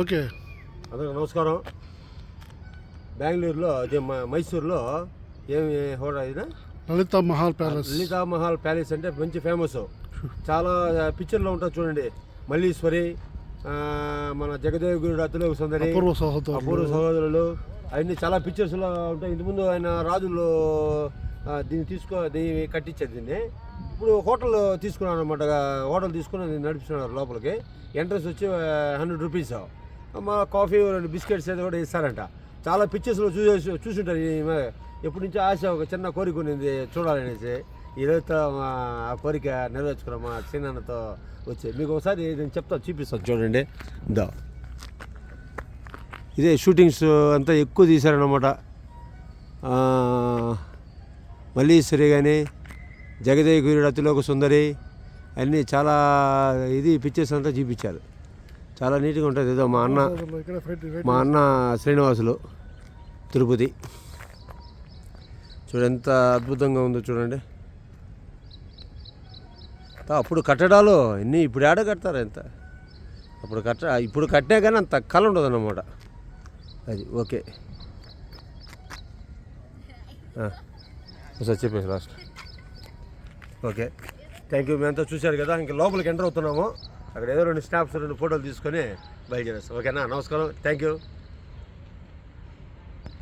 Okay. అందరికీ నమస్కారం. బెంగళూరులో అదే మైసూరులో ఏమి హోటల్ ఇది లలితా మహల్ ప్యాలెస్. లలితా మహల్ ప్యాలెస్ అంటే మంచి ఫేమస్. చాలా పిక్చర్లో ఉంటుంది చూడండి. మల్లీశ్వరి, మన జగదేవగురుడు అతుల సుందరి, అపూర్వ సహోదరులు అవన్నీ చాలా పిక్చర్స్లో ఉంటాయి. ఇంతకుముందు ఆయన రాజులు దీన్ని కట్టించారు. దీన్ని ఇప్పుడు హోటల్ తీసుకున్నాను అనమాట. హోటల్ తీసుకుని నడిపిస్తున్నారు. లోపలికి ఎంట్రన్స్ వచ్చి 100 రూపీస్. మా కాఫీ, 2 బిస్కెట్స్ ఏదో కూడా ఇస్తారంట. చాలా పిక్చర్స్లో చూసుంటారు. ఎప్పటి నుంచో ఆశ, ఒక చిన్న కోరిక ఉన్నది చూడాలనేసి. ఈరోజు ఆ కోరిక నెరవేర్చుకున్నాం మా చిన్నతో వచ్చి. మీకు ఒకసారి నేను చెప్తాను, చూపిస్తాను చూడండి. ఇదో ఇదే షూటింగ్స్ అంతా ఎక్కువ తీశారనమాట. మల్లీశ్వరి కానీ, జగదేవగురుడు అతిలోక సుందరి అన్నీ చాలా పిక్చర్స్ అంతా చూపించారు. చాలా నీట్గా ఉంటుంది. ఏదో మా అన్న శ్రీనివాసులు తిరుపతి చూడండి ఎంత అద్భుతంగా ఉందో చూడండి. అప్పుడు కట్టడాలు అన్నీ ఇప్పుడు ఆడ కడతారు. ఎంత ఇప్పుడు కట్టినా కానీ అంత కళ ఉండదు అన్నమాట. అది ఓకే. ఒకసారి చెప్పేసి లాస్ట్. Okay, thank you. మేమంతా చూశారు కదా. ఇంకా లోపలికి ఎంటర్ అవుతున్నాము. అక్కడ ఏదో 2 స్నాప్స్, 2 ఫోటోలు తీసుకొని బయలుదేరేస్తాం. ఓకేనా? నమస్కారం. Thank you.